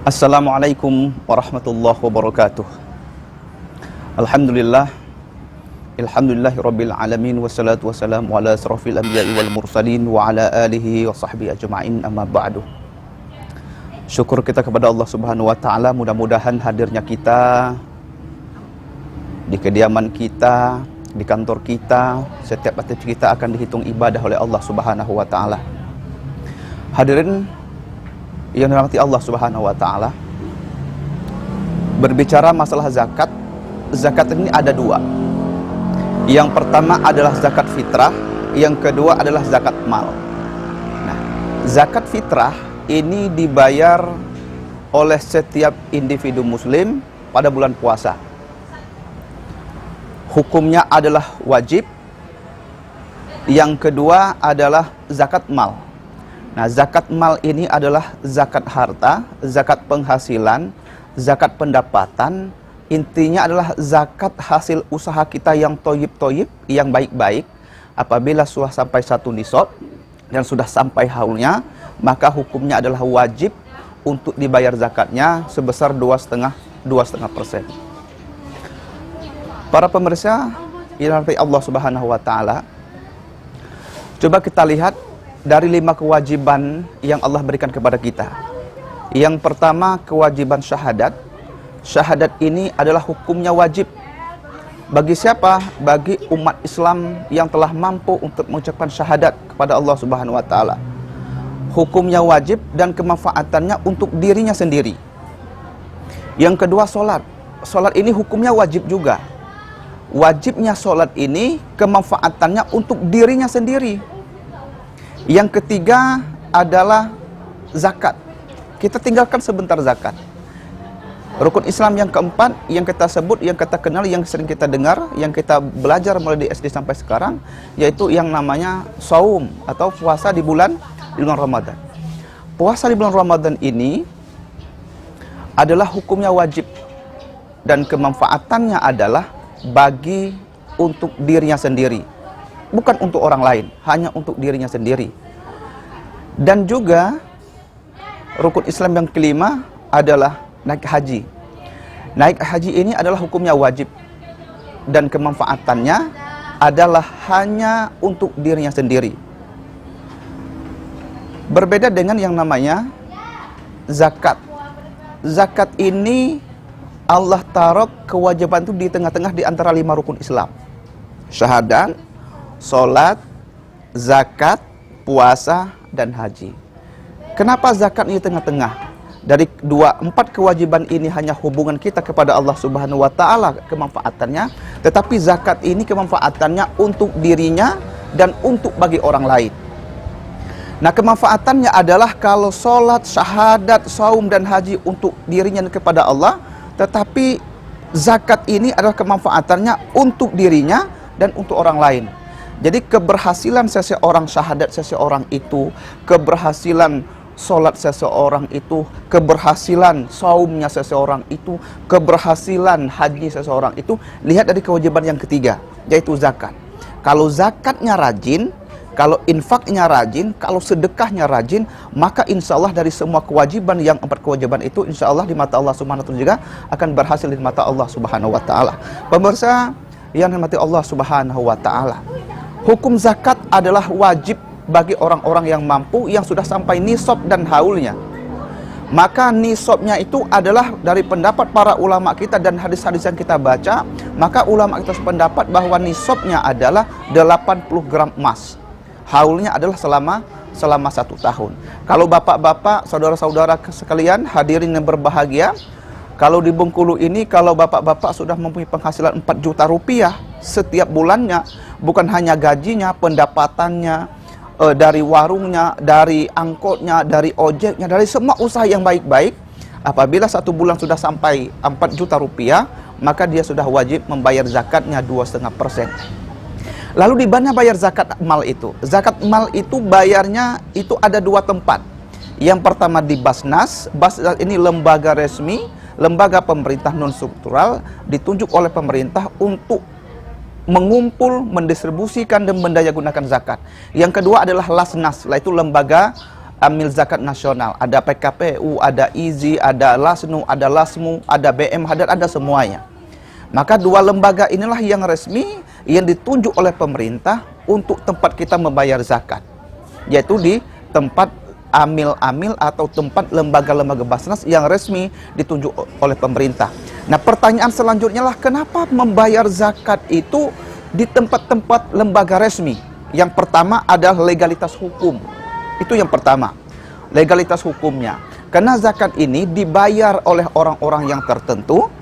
Assalamualaikum warahmatullahi wabarakatuh. Alhamdulillah, Alhamdulillahirabbil alamin, wassalatu wassalamu ala asrofil anbiya'i wal mursalin wa ala alihi wa sahbihi ajma'in, amma ba'du. Syukur kita kepada Allah Subhanahu wa taala, mudah-mudahan hadirnya kita di kediaman kita, di kantor kita, setiap aktivitas kita akan dihitung ibadah oleh Allah Subhanahu wa taala. Hadirin yang dirahmati Allah Subhanahu wa taala, berbicara masalah zakat, zakat ini ada dua. Yang pertama adalah zakat fitrah, yang kedua adalah zakat mal. Nah, zakat fitrah ini dibayar oleh setiap individu muslim pada bulan puasa. Hukumnya adalah wajib. Yang kedua adalah zakat mal. Nah, zakat mal ini adalah zakat harta, zakat penghasilan, zakat pendapatan. Intinya adalah zakat hasil usaha kita yang toyib-toyib, yang baik-baik. Apabila sudah sampai satu nisab dan sudah sampai haulnya, maka hukumnya adalah wajib untuk dibayar zakatnya sebesar 2,5%. Para pemirsa yang dirahmati Allah Subhanahu wa taala, coba kita lihat dari 5 kewajiban yang Allah berikan kepada kita. Yang pertama, kewajiban syahadat. Syahadat ini adalah hukumnya wajib. Bagi siapa? Bagi umat Islam yang telah mampu untuk mengucapkan syahadat kepada Allah Subhanahu wa taala. Hukumnya wajib dan kemanfaatannya untuk dirinya sendiri. Yang kedua, sholat. Sholat ini hukumnya wajib juga. Wajibnya sholat ini kemanfaatannya untuk dirinya sendiri. Yang ketiga adalah zakat. Kita tinggalkan sebentar zakat. Rukun Islam yang keempat yang kita sebut, yang kita kenal, yang sering kita dengar, yang kita belajar mulai di SD sampai sekarang, yaitu yang namanya saum atau puasa di bulan Ramadan. Puasa di bulan Ramadan ini adalah hukumnya wajib dan kemanfaatannya adalah bagi untuk dirinya sendiri. Bukan untuk orang lain, hanya untuk dirinya sendiri. Dan juga rukun Islam yang kelima adalah naik haji. Naik haji ini adalah hukumnya wajib dan kemanfaatannya adalah hanya untuk dirinya sendiri. Berbeda dengan yang namanya zakat. Zakat ini Allah taruh kewajiban itu di tengah-tengah di antara 5 rukun Islam. Syahadat, sholat, zakat, puasa, dan haji. Kenapa zakat ini tengah-tengah? Dari 4 kewajiban ini hanya hubungan kita kepada Allah Subhanahu wa taala kemanfaatannya, tetapi zakat ini kemanfaatannya untuk dirinya dan untuk bagi orang lain. Nah, kemanfaatannya adalah kalau sholat, syahadat, saum, dan haji untuk dirinya dan kepada Allah, tetapi zakat ini adalah kemanfaatannya untuk dirinya dan untuk orang lain. Jadi keberhasilan seseorang syahadat seseorang itu, keberhasilan sholat seseorang itu, keberhasilan saumnya seseorang itu, keberhasilan haji seseorang itu, lihat dari kewajiban yang ketiga, yaitu zakat. Kalau zakatnya rajin, kalau infaknya rajin, kalau sedekahnya rajin, maka insya Allah dari semua kewajiban yang 4 kewajiban itu, insya Allah di mata Allah Subhanahu wa taala juga akan berhasil di mata Allah Subhanahu wa taala. Pemirsa yang dirahmati Allah Subhanahu wa taala, hukum zakat adalah wajib bagi orang-orang yang mampu, yang sudah sampai nisab dan haulnya. Maka nisabnya itu adalah dari pendapat para ulama kita dan hadis-hadis yang kita baca, maka ulama kita sependapat bahwa nisabnya adalah 80 gram emas. Haulnya adalah selama 1 tahun. Kalau bapak-bapak, saudara-saudara sekalian, hadirin yang berbahagia, kalau di Bengkulu ini, kalau bapak-bapak sudah mempunyai penghasilan 4 juta rupiah setiap bulannya, bukan hanya gajinya, pendapatannya, dari warungnya, dari angkotnya, dari ojeknya, dari semua usaha yang baik-baik, apabila 1 bulan sudah sampai 4 juta rupiah, maka dia sudah wajib membayar zakatnya 2,5%. Lalu di mana bayar zakat mal itu? Zakat mal itu bayarnya itu ada 2 tempat. Yang pertama di Basnas. Basnas ini lembaga resmi, lembaga pemerintah non struktural, ditunjuk oleh pemerintah untuk mengumpul, mendistribusikan dan mendayagunakan zakat. Yang kedua adalah Lasnas, yaitu lembaga Amil Zakat Nasional, ada PKPU, ada IZI, ada LASNU, ada LASMU, ada BMH, dan ada semuanya. Maka dua lembaga inilah yang resmi, yang ditunjuk oleh pemerintah untuk tempat kita membayar zakat, yaitu di tempat amil-amil atau tempat lembaga-lembaga Basnas yang resmi ditunjuk oleh pemerintah. Nah, pertanyaan selanjutnya lah, kenapa membayar zakat itu di tempat-tempat lembaga resmi? Yang pertama adalah legalitas hukum. Itu yang pertama, legalitas hukumnya. Karena zakat ini dibayar oleh orang-orang yang tertentu,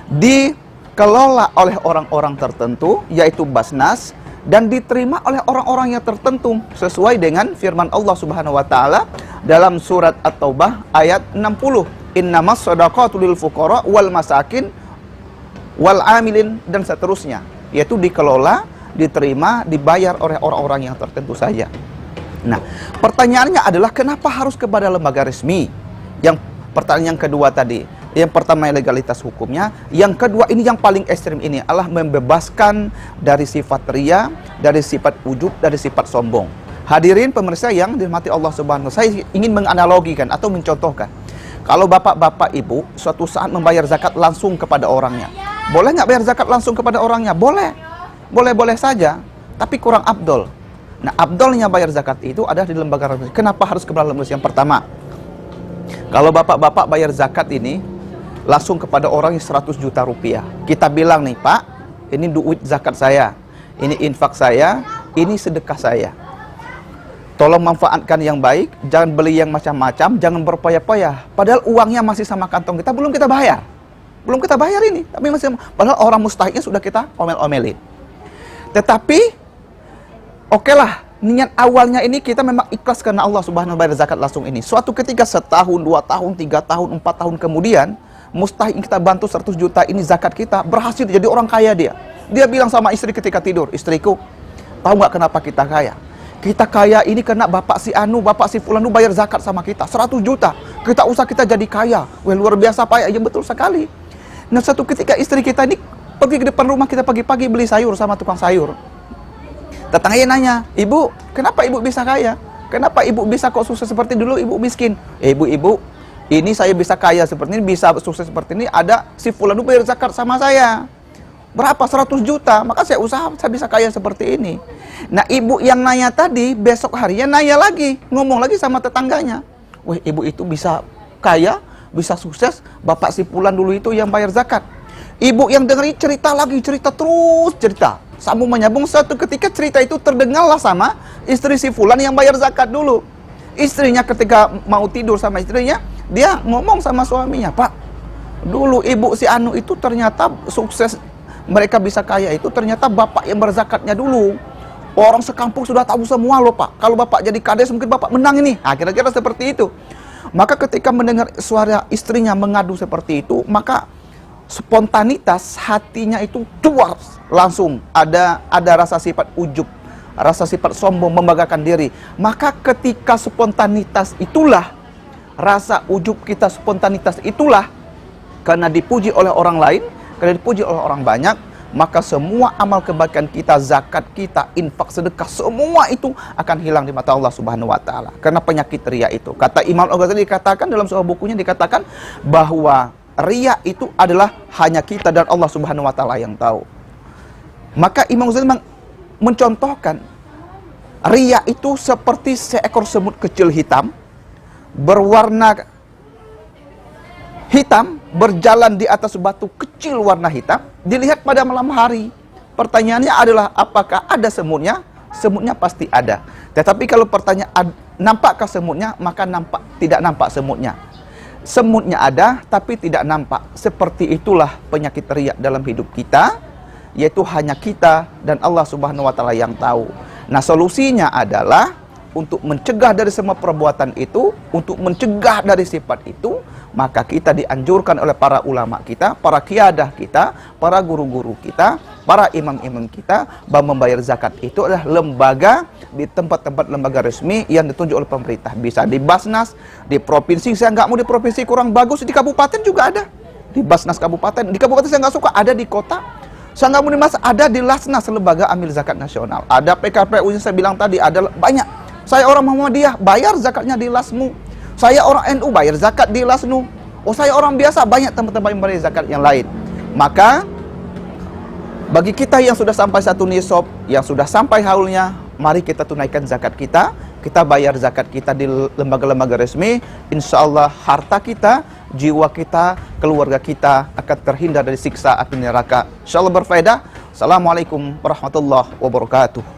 dikelola oleh orang-orang tertentu, yaitu Basnas, dan diterima oleh orang-orang yang tertentu sesuai dengan firman Allah Subhanahu wa taala dalam surat At-Taubah ayat 60. Innamas shadaqatu lil fuqara wal masakin wal amilin, dan seterusnya, yaitu dikelola, diterima, dibayar oleh orang-orang yang tertentu saja. Nah, pertanyaannya adalah kenapa harus kepada lembaga resmi? Yang pertanyaan yang kedua tadi, yang pertama legalitas hukumnya, yang kedua ini yang paling ekstrim ini adalah membebaskan dari sifat ria, dari sifat ujub, dari sifat sombong. Hadirin pemirsa yang dirahmati Allah Subhanahu wa taala, saya ingin menganalogikan atau mencontohkan. Kalau bapak-bapak ibu suatu saat membayar zakat langsung kepada orangnya, boleh nggak bayar zakat langsung kepada orangnya? Boleh, boleh-boleh saja, tapi kurang afdol. Nah, afdolnya bayar zakat itu ada di lembaga resmi. Kenapa harus kepada lembaga resmi? Yang pertama, kalau bapak-bapak bayar zakat ini langsung kepada orang yang 100 juta rupiah, kita bilang nih, Pak, ini duit zakat saya, ini infak saya, ini sedekah saya. Tolong manfaatkan yang baik, jangan beli yang macam-macam, jangan berpoya-poya. Padahal uangnya masih sama kantong kita, belum kita bayar. Belum kita bayar ini, tapi masih, padahal orang mustahiknya sudah kita omel-omelin. Tetapi oke lah, niat awalnya ini kita memang ikhlas karena Allah Subhanahu wa taala, bayar zakat langsung ini. Suatu ketika 1 tahun, 2 tahun, 3 tahun, 4 tahun kemudian, mustahik kita bantu 100 juta ini zakat kita, berhasil jadi orang kaya dia. Dia bilang sama istri ketika tidur, istriku, tahu nggak kenapa kita kaya? Kita kaya ini karena bapak si Anu, bapak si Fulanu bayar zakat sama kita, 100 juta. Kita usah kita jadi kaya. Wah, luar biasa Pak ya, betul sekali. Nah, suatu ketika istri kita ini pergi ke depan rumah kita pagi-pagi beli sayur sama tukang sayur. Tetangganya nanya, ibu, kenapa ibu bisa kaya? Kenapa ibu bisa kok sukses seperti dulu ibu miskin? Ibu, ini saya bisa kaya seperti ini, bisa sukses seperti ini, ada si Fulanu bayar zakat sama saya. Berapa? 100 juta, maka saya usaha, saya bisa kaya seperti ini. Nah, ibu yang nanya tadi, besok harinya nanya lagi, ngomong lagi sama tetangganya. Wah, ibu itu bisa kaya, bisa sukses, bapak si Fulan dulu itu yang bayar zakat. Ibu yang dengerin cerita lagi, cerita terus, cerita. Sambung menyambung, suatu ketika cerita itu terdengarlah sama istri si Fulan yang bayar zakat dulu. Istrinya ketika mau tidur sama istrinya, dia ngomong sama suaminya, Pak, dulu ibu si Anu itu ternyata sukses, mereka bisa kaya itu ternyata bapak yang berzakatnya dulu. Orang sekampung sudah tahu semua loh Pak, kalau bapak jadi kades mungkin bapak menang ini. Nah, kira-kira seperti itu. Maka ketika mendengar suara istrinya mengadu seperti itu, maka spontanitas hatinya itu keluar langsung, ada rasa sifat ujub, rasa sifat sombong, membanggakan diri. Maka ketika spontanitas itulah, rasa ujub kita, spontanitas itulah, karena dipuji oleh orang lain, karena dipuji oleh orang banyak, maka semua amal kebaikan kita, zakat kita, infak, sedekah, semua itu akan hilang di mata Allah Subhanahu wa taala karena penyakit riya itu. Kata Imam Al-Ghazali, dikatakan dalam sebuah bukunya, dikatakan bahwa riya itu adalah hanya kita dan Allah Subhanahu wa taala yang tahu. Maka Imam Ghazali mencontohkan riya itu seperti seekor semut kecil hitam, berwarna hitam, berjalan di atas batu kecil warna hitam, dilihat pada malam hari. Pertanyaannya adalah apakah ada semutnya? Semutnya pasti ada. Tetapi kalau pertanyaan nampakkah semutnya, maka tidak nampak semutnya. Semutnya ada tapi tidak nampak. Seperti itulah penyakit riya dalam hidup kita, yaitu hanya kita dan Allah Subhanahu wa taala yang tahu. Nah, solusinya adalah untuk mencegah dari semua perbuatan itu, untuk mencegah dari sifat itu, maka kita dianjurkan oleh para ulama kita, para kiadah kita, para guru-guru kita, para imam-imam kita, bahwa membayar zakat itu adalah lembaga, di tempat-tempat lembaga resmi yang ditunjuk oleh pemerintah. Bisa di Basnas, di provinsi, saya nggak mau di provinsi kurang bagus, di kabupaten juga ada. Di Basnas kabupaten, di kabupaten saya nggak suka, ada di kota. Saya nggak mau di Mas, ada di Lasnas, lembaga amil zakat nasional. Ada PKPU yang saya bilang tadi, ada banyak. Saya orang Muhammadiyah, bayar zakatnya di Lasmu. Saya orang NU, bayar zakat di Lasnu. Oh, saya orang biasa, banyak teman-teman yang bayar zakat yang lain. Maka bagi kita yang sudah sampai satu nisab, yang sudah sampai haulnya, mari kita tunaikan zakat kita. Kita bayar zakat kita di lembaga-lembaga resmi. Insya Allah harta kita, jiwa kita, keluarga kita akan terhindar dari siksa api neraka. Insya Allah berfaedah. Assalamualaikum warahmatullahi wabarakatuh.